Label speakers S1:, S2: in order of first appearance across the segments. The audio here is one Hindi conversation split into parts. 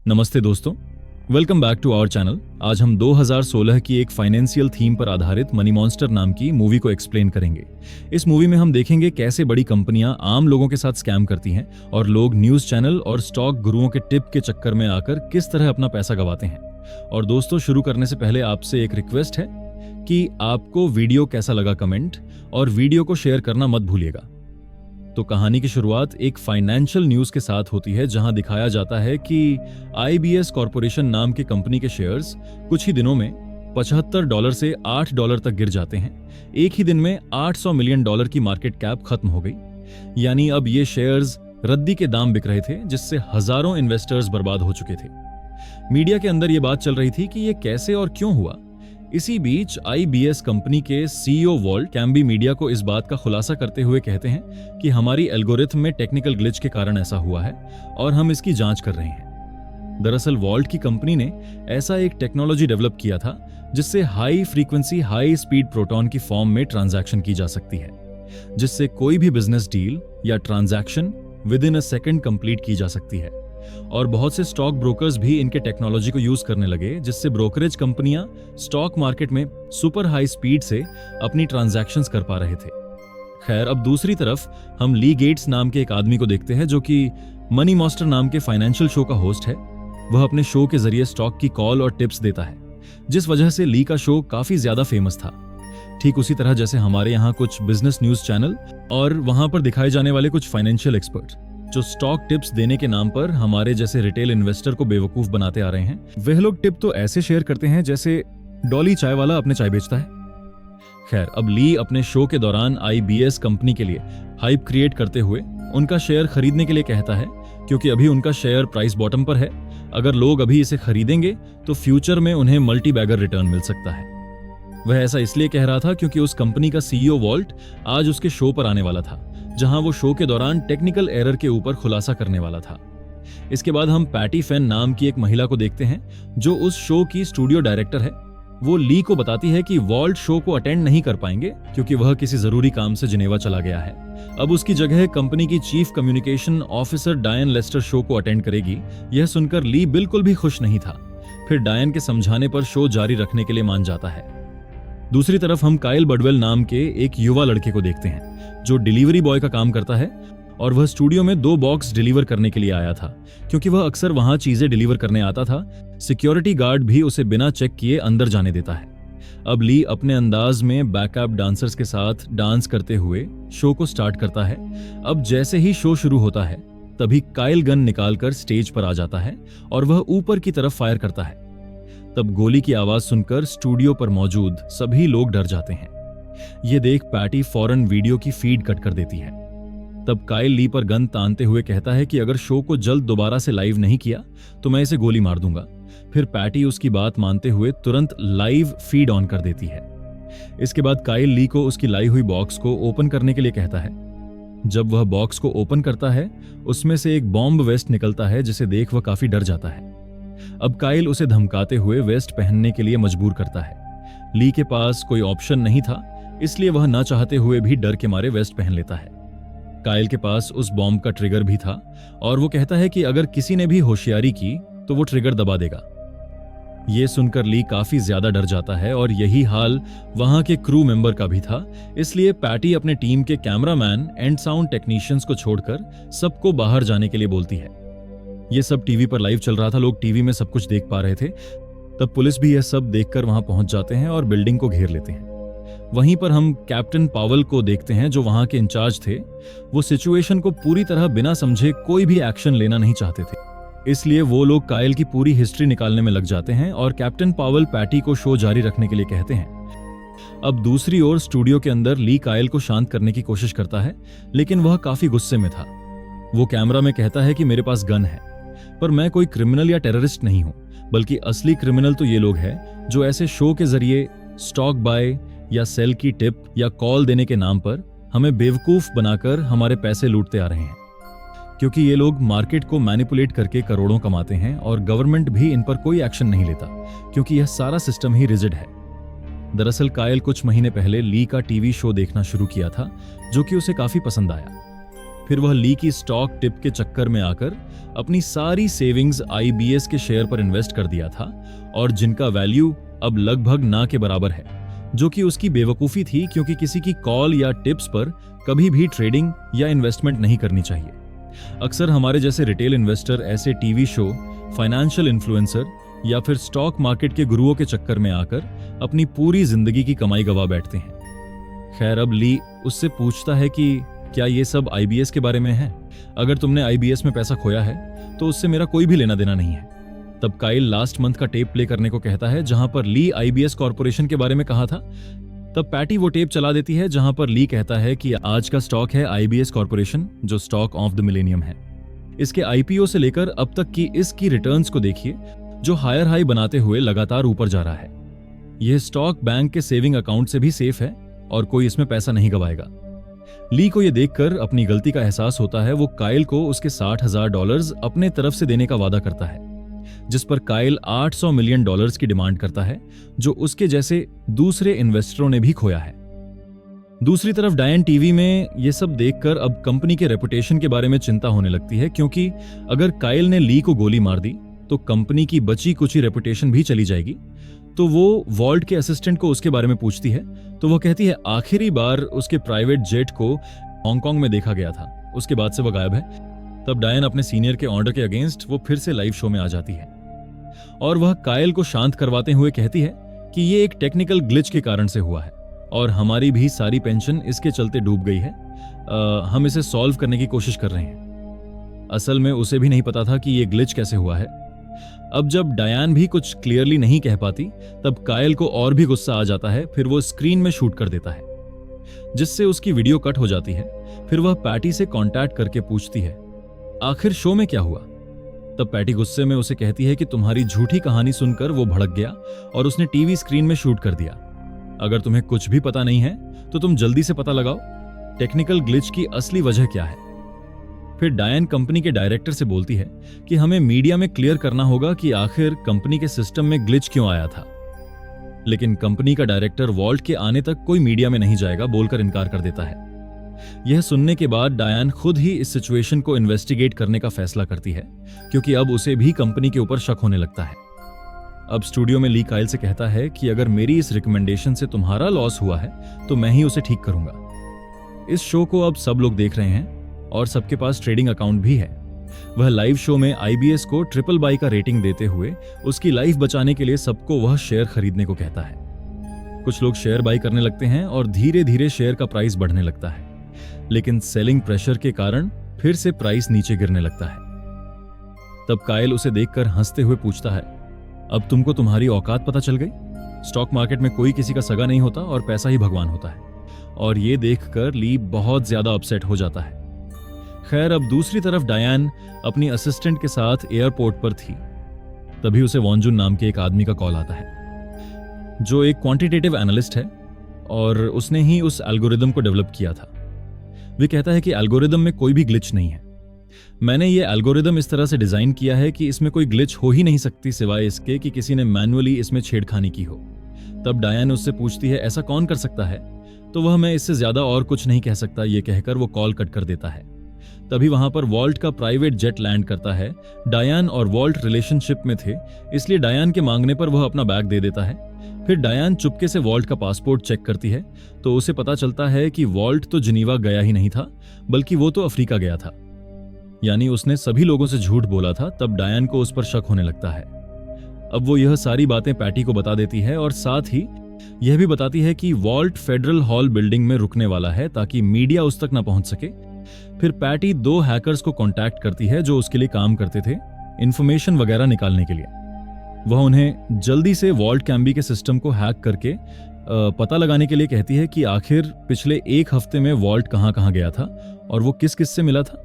S1: नमस्ते दोस्तों, welcome back to our channel. आज हम 2016 की एक फाइनेंशियल थीम पर आधारित मनी मॉन्स्टर नाम की मूवी को एक्सप्लेन करेंगे। इस मूवी में हम देखेंगे कैसे बड़ी कंपनियां आम लोगों के साथ स्कैम करती हैं और लोग न्यूज चैनल और स्टॉक गुरुओं के टिप के चक्कर में आकर किस तरह अपना पैसा गंवाते हैं। और दोस्तों, शुरू करने से पहले आपसे एक रिक्वेस्ट है कि आपको वीडियो कैसा लगा कमेंट और वीडियो को शेयर करना मत भूलिएगा। तो कहानी की शुरुआत एक फाइनेंशियल न्यूज के साथ होती है, जहां दिखाया जाता है कि IBS कॉरपोरेशन नाम की कंपनी के शेयर्स कुछ ही दिनों में $75 से $8 तक गिर जाते हैं। एक ही दिन में $800 मिलियन की मार्केट कैप खत्म हो गई। यानी अब ये शेयर्स रद्दी के दाम बिक रहे थे, जिससे हजारों इन्वेस्टर्स बर्बाद हो चुके थे। मीडिया के अंदर ये बात चल रही थी कि ये कैसे और क्यों हुआ। इसी बीच IBS कंपनी के CEO वॉल्ट कैम्बी मीडिया को इस बात का खुलासा करते हुए कहते हैं कि हमारी एल्गोरिथम में टेक्निकल ग्लिच के कारण ऐसा हुआ है और हम इसकी जांच कर रहे हैं। दरअसल वॉल्ट की कंपनी ने ऐसा एक टेक्नोलॉजी डेवलप किया था जिससे high frequency high speed proton की फॉर्म में ट्रांजैक्शन की जा सकती है, जिससे कोई भी बिजनेस डील या transaction with in a second complete की जा सकती है। और बहुत से स्टॉक ब्रोकर्स भी इनके टेक्नोलॉजी को यूज करने लगे, जिससे ब्रोकरेज कंपनियां स्टॉक मार्केट में सुपर हाई स्पीड से अपनी ट्रांजैक्शंस कर पा रहे थे। खैर, अब दूसरी तरफ हम ली गेट्स नाम के एक आदमी को देखते हैं, जो कि मनी मॉन्स्टर नाम के फाइनेंशियल शो का होस्ट है। वह अपने शो के जरिए स्टॉक की कॉल और टिप्स देता है, जिस वजह से ली का शो काफी ज्यादा फेमस था। ठीक उसी तरह जैसे हमारे यहाँ कुछ बिजनेस न्यूज चैनल और वहां पर दिखाए जाने वाले कुछ फाइनेंशियल एक्सपर्ट जो स्टॉक टिप्स देने के नाम पर हमारे जैसे रिटेल इन्वेस्टर को बेवकूफ बनाते आ रहे हैं। वह लोग टिप तो ऐसे शेयर करते हैं जैसे डॉली चाय वाला अपने चाय बेचता है। खैर, अब ली अपने शो के दौरान IBS कंपनी के लिए हाइप क्रिएट करते हुए उनका शेयर खरीदने के लिए कहता है, क्योंकि अभी उनका शेयर प्राइस बॉटम पर है। अगर लोग अभी इसे खरीदेंगे तो फ्यूचर में उन्हें मल्टी बैगर रिटर्न मिल सकता है। वह ऐसा इसलिए कह रहा था क्योंकि उस कंपनी का CEO वॉल्ट आज उसके शो पर आने वाला था, जहां वो शो के दौरान टेक्निकल एरर के ऊपर खुलासा करने वाला था। इसके बाद हम पैटी फेन नाम की एक महिला को देखते हैं, जो उस शो की स्टूडियो डायरेक्टर है। वो ली को बताती है कि वॉल्ट शो को अटेंड नहीं कर पाएंगे क्योंकि वह किसी जरूरी काम से जिनेवा चला गया है। अब उसकी जगह कंपनी की चीफ कम्युनिकेशन ऑफिसर डायन लेस्टर शो को अटेंड करेगी। यह सुनकर ली बिल्कुल भी खुश नहीं था। फिर डायन के समझाने पर शो जारी रखने के लिए मान जाता है। दूसरी तरफ हम काइल बडवेल नाम के एक युवा लड़के को देखते हैं, जो डिलीवरी बॉय का काम करता है, और वह स्टूडियो में 2 बॉक्स डिलीवर करने के लिए आया था। क्योंकि वह अक्सर वहां चीजें डिलीवर करने आता था, सिक्योरिटी गार्ड भी उसे बिना चेक किए अंदर जाने देता है। अब ली अपने अंदाज में बैकअप डांसर्स के साथ डांस करते हुए शो को स्टार्ट करता है। अब जैसे ही शो शुरू होता है, तभी काइल गन निकालकर स्टेज पर आ जाता है और वह ऊपर की तरफ फायर करता है। तब गोली की आवाज सुनकर स्टूडियो पर मौजूद सभी लोग डर जाते हैं। यह देख पैटी फौरन वीडियो की फीड कट कर देती है। तब काइल ली पर गन तानते हुए कहता है कि अगर शो को जल्द दोबारा से लाइव नहीं किया तो मैं इसे गोली मार दूंगा। फिर पैटी उसकी बात मानते हुए तुरंत लाइव फीड ऑन कर देती है। इसके बाद काइल ली को उसकी लाई हुई बॉक्स को ओपन करने के लिए कहता है। जब वह बॉक्स को ओपन करता है, उसमें से एक बॉम्ब वेस्ट निकलता है, जिसे देख वह काफी डर जाता है। अब काइल उसे धमकाते हुए वेस्ट पहनने के लिए मजबूर करता है। ली के पास कोई ऑप्शन नहीं था, इसलिए वह ना चाहते हुए भी डर के मारे वेस्ट पहन लेता है। काइल के पास उस बॉम्ब का ट्रिगर भी था और वो कहता है कि अगर किसी ने भी होशियारी की तो वो ट्रिगर दबा देगा। ये सुनकर ली काफी ज्यादा डर जाता है और यही हाल वहां के क्रू मेंबर का भी था। इसलिए पैटी अपने टीम के कैमरामैन एंड साउंड टेक्नीशियंस को छोड़कर सबको बाहर जाने के लिए बोलती है। ये सब टीवी पर लाइव चल रहा था, लोग टीवी में सब कुछ देख पा रहे थे। तब पुलिस भी यह सब देखकर वहां पहुंच जाते हैं और बिल्डिंग को घेर लेते हैं। वहीं पर हम कैप्टन पावल को देखते हैं, जो वहां के इंचार्ज थे। वो सिचुएशन को पूरी तरह बिना समझे कोई भी एक्शन लेना नहीं चाहते थे, इसलिए वो लोग काइल की पूरी हिस्ट्री निकालने में लग जाते हैं और कैप्टन पावल पैटी को शो जारी रखने के लिए कहते हैं। अब दूसरी ओर स्टूडियो के अंदर ली काइल को शांत करने की कोशिश करता है, लेकिन वह काफी गुस्से में था। वो कैमरा में कहता है कि मेरे पास गन है, पर मैं कोई क्रिमिनल या टेररिस्ट नहीं हूं, बल्कि असली क्रिमिनल तो ये लोग हैं जो ऐसे शो के जरिए स्टॉक बाय या सेल की टिप या कॉल देने के नाम पर हमें बेवकूफ बनाकर हमारे पैसे लूटते आ रहे हैं। क्योंकि ये लोग मार्केट को मैनिपुलेट करके करोड़ों कमाते हैं और गवर्नमेंट भी इन पर कोई एक्शन नहीं लेता, क्योंकि यह सारा सिस्टम ही रिजिड है। दरअसल काइल कुछ महीने पहले ली का टीवी शो देखना शुरू किया था, जो कि उसे काफी पसंद आया। फिर वह ली की स्टॉक टिप के चक्कर में आकर अपनी सारी सेविंग्स आईबीएस के शेयर पर इन्वेस्ट कर दिया था, और जिनका वैल्यू अब लगभग ना के बराबर है, जो कि उसकी बेवकूफ़ी थी, क्योंकि किसी की कॉल या टिप्स पर कभी भी ट्रेडिंग या इन्वेस्टमेंट नहीं करनी चाहिए। अक्सर हमारे जैसे रिटेल इन्वेस्टर ऐसे टीवी शो, फाइनेंशियल इन्फ्लुएंसर या फिर स्टॉक मार्केट के गुरुओं के चक्कर में आकर अपनी पूरी जिंदगी की कमाई गवा बैठते हैं। खैर, अब ली उससे पूछता है कि क्या ये सब आईबीएस के बारे में है? अगर तुमने आईबीएस में पैसा खोया है तो उससे मेरा कोई भी लेना देना नहीं है। तब काइल लास्ट मंथ का टेप प्ले करने को कहता है जहां पर ली आईबीएस कॉर्पोरेशन के बारे में कहा था। तब पैटी वो टेप चला देती है जहां पर ली कहता है कि आज का स्टॉक है आईबीएस कॉर्पोरेशन, जो स्टॉक ऑफ द मिलेनियम है। इसके आईपीओ से लेकर अब तक की इसकी रिटर्न्स को देखिए, जो हायर हाई बनाते हुए लगातार ऊपर जा रहा है। यह स्टॉक बैंक के सेविंग अकाउंट से भी सेफ है और कोई इसमें पैसा नहीं गवाएगा। ली को यह देखकर अपनी गलती का एहसास होता है। वो काइल को उसके $60,000 अपने तरफ से देने का वादा करता है, जिस पर काइल $800 मिलियन की डिमांड करता है, जो उसके जैसे दूसरे इन्वेस्टरों ने भी खोया है। दूसरी तरफ डायन टीवी में यह सब देखकर अब कंपनी के रेपुटेशन के बारे में चिंता होने लगती है, क्योंकि अगर काइल ने ली को गोली मार दी तो कंपनी की बची कुची रेपुटेशन भी चली जाएगी। तो वो वॉल्ट के असिस्टेंट को उसके बारे में पूछती है, तो वह कहती है आखिरी बार उसके प्राइवेट जेट को हांगकांग में देखा गया था, उसके बाद से वह गायब है। तब डायन अपने सीनियर के ऑर्डर के अगेंस्ट वो फिर से लाइव शो में आ जाती है और वह काइल को शांत करवाते हुए कहती है कि ये एक टेक्निकल ग्लिच के कारण से हुआ है और हमारी भी सारी पेंशन इसके चलते डूब गई है। हम इसे सॉल्व करने की कोशिश कर रहे हैं। असल में उसे भी नहीं पता था कि ये ग्लिच कैसे हुआ है। अब जब डायन भी कुछ क्लियरली नहीं कह पाती, तब काइल को और भी गुस्सा आ जाता है। फिर वो स्क्रीन में शूट कर देता है, जिससे उसकी वीडियो कट हो जाती है। फिर वह पैटी से कांटेक्ट करके पूछती है आखिर शो में क्या हुआ। तब पैटी गुस्से में उसे कहती है कि तुम्हारी झूठी कहानी सुनकर वो भड़क गया और उसने टीवी स्क्रीन में शूट कर दिया। अगर तुम्हें कुछ भी पता नहीं है तो तुम जल्दी से पता लगाओ टेक्निकल ग्लिच की असली वजह क्या है। फिर डायन कंपनी के डायरेक्टर से बोलती है कि हमें मीडिया में क्लियर करना होगा कि आखिर कंपनी के सिस्टम में ग्लिच क्यों आया था। लेकिन कंपनी का डायरेक्टर वॉल्ट के आने तक कोई मीडिया में नहीं जाएगा बोलकर इनकार कर देता है। यह सुनने के बाद डायन खुद ही इस सिचुएशन को इन्वेस्टिगेट करने का फैसला करती है, क्योंकि अब उसे भी कंपनी के ऊपर शक होने लगता है। अब स्टूडियो में ली काइल से कहता है कि अगर मेरी इस रिकमेंडेशन से तुम्हारा लॉस हुआ है तो मैं ही उसे ठीक करूंगा। इस शो को अब सब लोग देख रहे हैं और सबके पास ट्रेडिंग अकाउंट भी है। वह लाइव शो में आईबीएस को ट्रिपल बाई का रेटिंग देते हुए उसकी लाइफ बचाने के लिए सबको वह शेयर खरीदने को कहता है। कुछ लोग शेयर बाई करने लगते हैं और धीरे धीरे शेयर का प्राइस बढ़ने लगता है, लेकिन सेलिंग प्रेशर के कारण फिर से प्राइस नीचे गिरने लगता है। तब काइल उसे देखकर हंसते हुए पूछता है अब तुमको तुम्हारी औकात पता चल गई। स्टॉक मार्केट में कोई किसी का सगा नहीं होता और पैसा ही भगवान होता है। और ये देखकर ली बहुत ज्यादा अपसेट हो जाता है। खैर, अब दूसरी तरफ डायन अपनी असिस्टेंट के साथ एयरपोर्ट पर थी। तभी उसे वॉन्जुन नाम के एक आदमी का कॉल आता है, जो एक क्वांटिटेटिव एनालिस्ट है और उसने ही उस एल्गोरिदम को डेवलप किया था। वे कहता है कि एल्गोरिदम में कोई भी ग्लिच नहीं है। मैंने ये एल्गोरिदम इस तरह से डिजाइन किया है कि इसमें कोई ग्लिच हो ही नहीं सकती सिवाय इसके कि किसी ने मैन्युअली इसमें छेड़खानी की हो। तब डायन उससे पूछती है ऐसा कौन कर सकता है, तो वह मैं इससे ज्यादा और कुछ नहीं कह सकता ये कहकर वो कॉल कट कर देता है। तभी वहां पर वॉल्ट का प्राइवेट जेट लैंड करता है। डायन और वॉल्ट रिलेशनशिप में थे, इसलिए डायन के मांगने पर वह अपना बैग दे देता है। फिर डायन चुपके से वॉल्ट का पासपोर्ट चेक करती है, तो उसे पता चलता है कि वॉल्ट तो जिनीवा गया ही नहीं था, बल्कि वो तो अफ्रीका गया था। यानी उसने सभी लोगों से झूठ बोला था। तब डायन को उस पर शक होने लगता है। अब वो यह सारी बातें पैटी को बता देती है और साथ ही यह भी बताती है कि वॉल्ट फेडरल हॉल बिल्डिंग में रुकने वाला है ताकि मीडिया उस तक न पहुंच सके। फिर पैटी 2 हैकर्स को कांटेक्ट करती है जो उसके लिए काम करते थे इंफॉर्मेशन वगैरह निकालने के लिए। वह उन्हें जल्दी से वॉल्ट कैम्बी के सिस्टम को हैक करके पता लगाने के लिए कहती है कि आखिर पिछले 1 हफ्ते में वॉल्ट कहां गया था और वो किस से मिला था।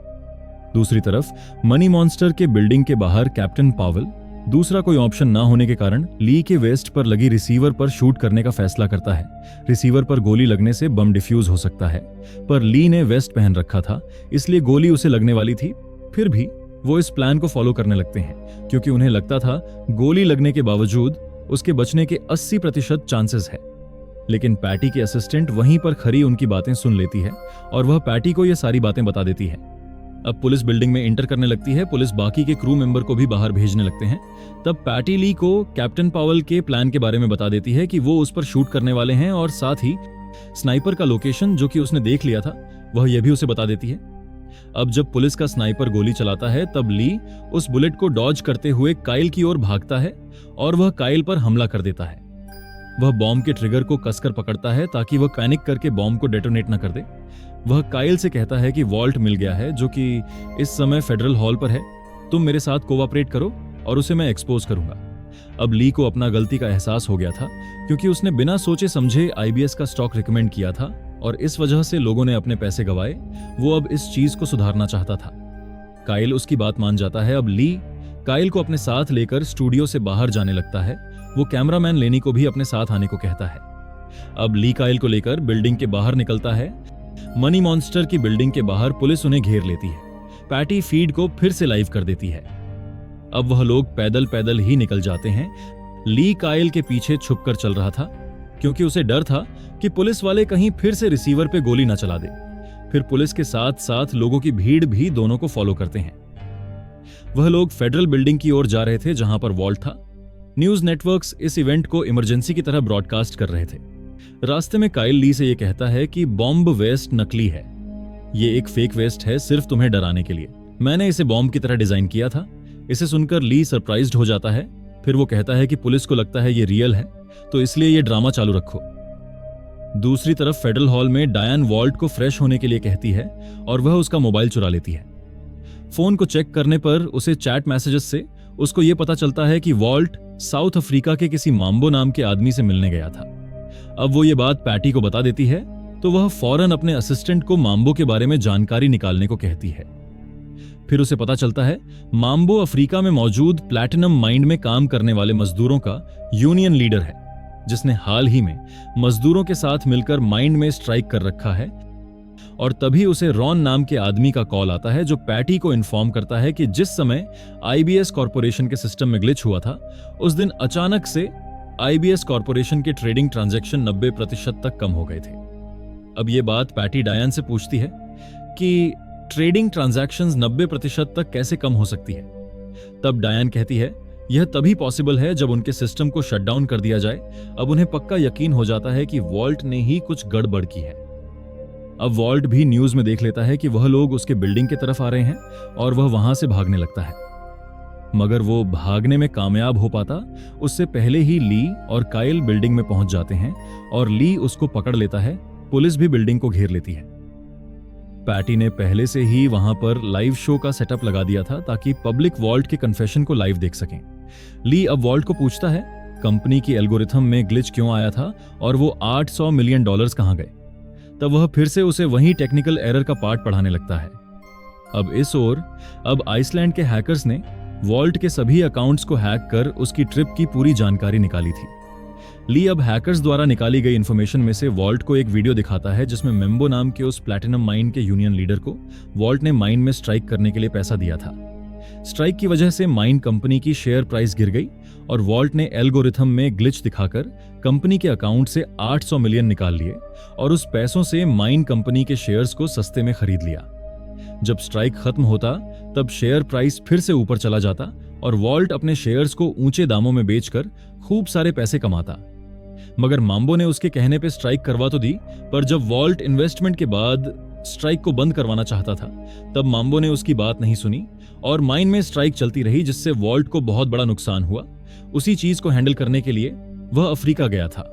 S1: दूसरी तरफ मनी मॉन्स्टर के बिल्डिंग के बाहर कैप्टन पावल दूसरा कोई ऑप्शन ना होने के कारण ली के वेस्ट पर लगी रिसीवर पर शूट करने का फैसला करता है। रिसीवर पर गोली लगने से बम डिफ्यूज हो सकता है, पर ली ने वेस्ट पहन रखा था, इसलिए गोली उसे लगने वाली थी। फिर भी वो इस प्लान को फॉलो करने लगते हैं, क्योंकि उन्हें लगता था गोली लगने के बावजूद उसके बचने के 80% चांसेस है। लेकिन पैटी के असिस्टेंट वहीं पर खड़ी उनकी बातें सुन लेती है और वह पैटी को ये सारी बातें बता देती है। अब पुलिस बिल्डिंग में इंटर करने लगती है। पुलिस बाकी के क्रू मेंबर को भी बाहर भेजने लगते हैं। तब पैटी ली को कैप्टन पावल के प्लान के बारे में बता देती है कि वो उस पर शूट करने वाले हैं और साथ ही स्नाइपर का लोकेशन जो कि उसने देख लिया था वह यह भी उसे बता देती है। अब जब पुलिस का स्नाइपर गोली चलाता है तब ली उस बुलेट को डॉज करते हुए काइल की ओर भागता है और वह काइल पर हमला कर देता है। वह बॉम्ब के ट्रिगर को कसकर पकड़ता है ताकि वह पैनिक करके बॉम्ब को डेटोनेट न कर दे। वह काइल से कहता है कि वॉल्ट मिल गया है जो कि इस समय फेडरल हॉल पर है, तुम मेरे साथ कोऑपरेट करो और उसे मैं एक्सपोज करूंगा। अब ली को अपना गलती का एहसास हो गया था क्योंकि उसने बिना सोचे समझे आईबीएस का स्टॉक रिकमेंड किया था और इस वजह से लोगों ने अपने पैसे गंवाए। वो अब इस चीज को सुधारना चाहता था। काइल उसकी बात मान जाता है। अब ली काइल को अपने साथ लेकर स्टूडियो से बाहर जाने लगता है। वो कैमरामैन लेनी को भी अपने साथ आने को कहता है। अब ली काइल को लेकर बिल्डिंग के बाहर निकलता है। मनी मॉन्स्टर की बिल्डिंग के बाहर पुलिस उन्हें घेर लेती है। पैटी फीड को फिर से लाइव कर देती है। अब वह लोग पैदल पैदल ही निकल जाते हैं। ली काइल के पीछे छुपकर चल रहा था क्योंकि उसे डर था कि पुलिस वाले कहीं फिर से रिसीवर पे गोली न चला दे। फिर पुलिस के साथ साथ लोगों की भीड़ भी दोनों को फॉलो करते हैं। वह लोग फेडरल बिल्डिंग की ओर जा रहे थे जहां पर वॉल्ट था। न्यूज नेटवर्क्स इस इवेंट को इमरजेंसी की तरह ब्रॉडकास्ट कर रहे थे। रास्ते में काइल ली से यह कहता है कि बॉम्ब वेस्ट नकली है, ये एक फेक वेस्ट है सिर्फ तुम्हें डराने के लिए। मैंने इसे बॉम्ब की तरह डिजाइन किया था। इसे सुनकर ली सरप्राइज्ड हो जाता है। फिर वो कहता है कि पुलिस को लगता है ये रियल है तो इसलिए ये ड्रामा चालू रखो। दूसरी तरफ फेडरल हॉल में डायन वॉल्ट को फ्रेश होने के लिए कहती है और वह उसका मोबाइल चुरा लेती है। फोन को चेक करने पर उसे चैट मैसेजेस से उसको यह पता चलता है कि वॉल्ट साउथ अफ्रीका के किसी माम्बो नाम के आदमी से मिलने गया था। अब वो ये बात पैटी को बता देती है तो वह फौरन अपने असिस्टेंट को माम्बो के बारे में जानकारी निकालने को कहती है। फिर उसे पता चलता है माम्बो अफ्रीका में मौजूद प्लैटिनम माइन में काम करने वाले मजदूरों का यूनियन लीडर है जिसने हाल ही में मजदूरों के साथ मिलकर माइन में स्ट्राइक कर रखा है। और तभी उसे रॉन नाम के आदमी का कॉल आता है जो पैटी को इन्फॉर्म करता है कि जिस समय आईबीएस कॉर्पोरेशन के सिस्टम में ग्लिच हुआ था उस दिन अचानक से आईबीएस कॉर्पोरेशन के ट्रेडिंग ट्रांजैक्शन 90% तक कम हो गए थे। अब ये बात पैटी डायन से पूछती है कि ट्रेडिंग ट्रांजैक्शंस 90% तक कैसे कम हो सकती है। तब डायन कहती है यह तभी पॉसिबल है जब उनके सिस्टम को शट डाउन कर दिया जाए। अब उन्हें पक्का यकीन हो जाता है कि वॉल्ट ने ही कुछ गड़बड़ की है। अब वॉल्ट भी न्यूज में देख लेता है कि वह लोग उसके बिल्डिंग की तरफ आ रहे हैं और वह वहां से भागने लगता है। मगर वो भागने में कामयाब हो पाता उससे पहले ही ली और काइल बिल्डिंग में पहुंच जाते हैं और ली उसको पकड़ लेता है। पुलिस भी बिल्डिंग को घेर लेती है। पैटी ने पहले से ही वहां पर लाइव शो का सेटअप लगा दिया था ताकि पब्लिक वॉल्ट के कन्फेशन को लाइव देख सकें। ली अब वॉल्ट को पूछता है कंपनी की एल्गोरिथम में ग्लिच क्यों आया था और वो $800 मिलियन कहां गए। तब वह फिर से उसे वही टेक्निकल एरर का पार्ट पढ़ाने लगता है। अब इस ओर अब आइसलैंड के हैकर्स ने वॉल्ट के सभी अकाउंट्स को हैक कर उसकी ट्रिप की पूरी जानकारी निकाली थी। ली अब हैकर्स द्वारा निकाली गई इंफॉर्मेशन में से वॉल्ट को एक वीडियो दिखाता है जिसमें मेम्बो नाम के उस प्लैटिनम माइन के यूनियन लीडर को वॉल्ट ने माइन में स्ट्राइक करने के लिए पैसा दिया था। स्ट्राइक की वजह से माइन कंपनी की शेयर प्राइस गिर गई और वॉल्ट ने एल्गोरिथम में ग्लिच दिखाकर कंपनी के अकाउंट से 800 मिलियन निकाल लिए और उस पैसों से माइन कंपनी के शेयर्स को सस्ते में खरीद लिया। जब स्ट्राइक खत्म होता तब शेयर प्राइस फिर से ऊपर चला जाता और वॉल्ट अपने शेयर्स को ऊंचे दामों में बेचकर खूब सारे पैसे कमाता। मगर माम्बो ने उसके कहने पे स्ट्राइक करवा तो दी, पर जब वॉल्ट इन्वेस्टमेंट के बाद स्ट्राइक को बंद करवाना चाहता था तब माम्बो ने उसकी बात नहीं सुनी और माइन में स्ट्राइक चलती रही जिससे वॉल्ट को बहुत बड़ा नुकसान हुआ। उसी चीज को हैंडल करने के लिए वह अफ्रीका गया था,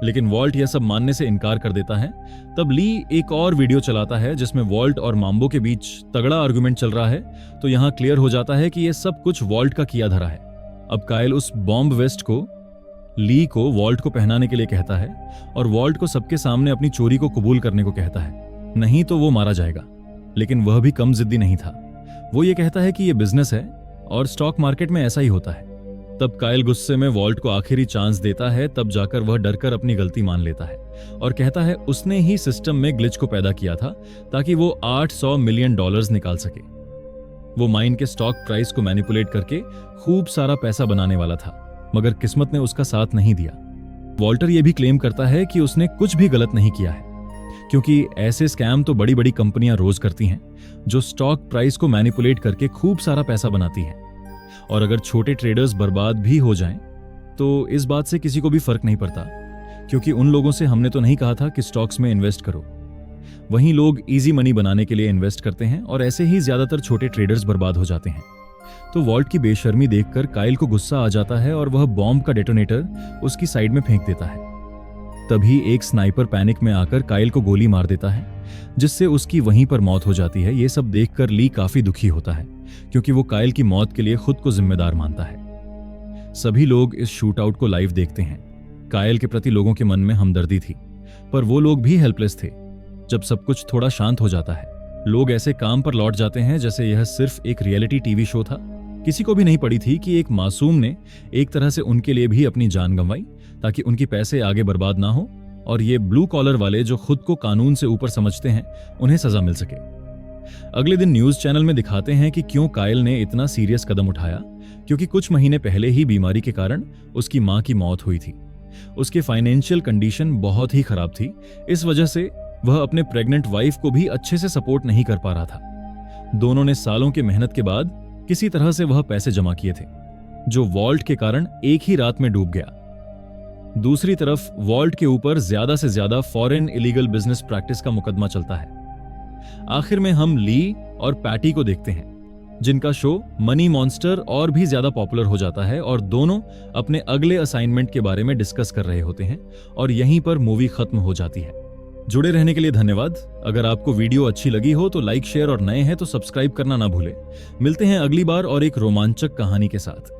S1: लेकिन वॉल्ट यह सब मानने से इनकार कर देता है। तब ली एक और वीडियो चलाता है जिसमें वॉल्ट और माम्बो के बीच तगड़ा आर्गुमेंट चल रहा है। तो यहां क्लियर हो जाता है कि यह सब कुछ वॉल्ट का किया धरा है। अब काइल उस बॉम्ब वेस्ट को ली को वॉल्ट को पहनाने के लिए कहता है और वॉल्ट को सबके सामने अपनी चोरी को कबूल करने को कहता है, नहीं तो वो मारा जाएगा। लेकिन वह भी कम जिद्दी नहीं था। वो ये कहता है कि ये बिजनेस है और स्टॉक मार्केट में ऐसा ही होता है। तब काइल गुस्से में वॉल्ट को आखिरी चांस देता है। तब जाकर वह डरकर अपनी गलती मान लेता है और कहता है उसने ही सिस्टम में ग्लिच को पैदा किया था ताकि वो $800 मिलियन निकाल सके। वो माइन के स्टॉक प्राइस को मैनिपुलेट करके खूब सारा पैसा बनाने वाला था, मगर किस्मत ने उसका साथ नहीं दिया। वॉल्टर ये भी क्लेम करता है कि उसने कुछ भी गलत नहीं किया है, क्योंकि ऐसे स्कैम तो बड़ी बड़ी कंपनियां रोज करती हैं, जो स्टॉक प्राइस को मैनिपुलेट करके खूब सारा पैसा बनाती हैं। और अगर छोटे ट्रेडर्स बर्बाद भी हो जाएं, तो इस बात से किसी को भी फर्क नहीं पड़ता, क्योंकि उन लोगों से हमने तो नहीं कहा था कि स्टॉक्स में इन्वेस्ट करो। वहीं लोग इजी मनी बनाने के लिए इन्वेस्ट करते हैं और ऐसे ही ज्यादातर छोटे ट्रेडर्स बर्बाद हो जाते हैं। तो वॉल्ट की बेशर्मी देखकर काइल को गुस्सा आ जाता है और वह बॉम्ब का डेटोनेटर उसकी साइड में फेंक देता है। तभी एक स्नाइपर पैनिक में आकर काइल को गोली मार देता है, जिससे उसकी वहीं पर मौत हो जाती है। ये सब देखकर ली काफी दुखी होता है, क्योंकि वो काइल की मौत के लिए खुद को जिम्मेदार मानता है। सभी लोग इस शूट आउट को लाइव देखते हैं। काइल के प्रति लोगों के मन में हमदर्दी थी, पर वो लोग भी हेल्पलेस थे। जब सब कुछ थोड़ा शांत हो जाता है, लोग ऐसे काम पर लौट जाते हैं जैसे यह सिर्फ एक रियलिटी टीवी शो था। किसी को भी नहीं पड़ी थी कि एक मासूम ने एक तरह से उनके लिए भी अपनी जान गंवाई, ताकि उनकी पैसे आगे बर्बाद ना हो और ये ब्लू कॉलर वाले जो खुद को कानून से ऊपर समझते हैं, उन्हें सजा मिल सके। अगले दिन न्यूज चैनल में दिखाते हैं कि क्यों काइल ने इतना सीरियस कदम उठाया, क्योंकि कुछ महीने पहले ही बीमारी के कारण उसकी मां की मौत हुई थी। उसके फाइनेंशियल कंडीशन बहुत ही खराब थी, इस वजह से वह अपने प्रेग्नेंट वाइफ को भी अच्छे से सपोर्ट नहीं कर पा रहा था। दोनों ने सालों की मेहनत के बाद किसी तरह से वह पैसे जमा किए थे, जो वॉल्ट के कारण एक ही रात में डूब गया। दूसरी तरफ वॉल्ट के ऊपर ज्यादा से ज्यादा फॉरेन इलीगल बिजनेस प्रैक्टिस का मुकदमा चलता है। आखिर में हम ली और पैटी को देखते हैं, जिनका शो मनी मॉन्स्टर और भी ज्यादा पॉपुलर हो जाता है और दोनों अपने अगले असाइनमेंट के बारे में डिस्कस कर रहे होते हैं और यहीं पर मूवी खत्म हो जाती है। जुड़े रहने के लिए धन्यवाद। अगर आपको वीडियो अच्छी लगी हो तो लाइक, शेयर और नए हैं तो सब्सक्राइब करना ना भूलें। मिलते हैं अगली बार और एक रोमांचक कहानी के साथ।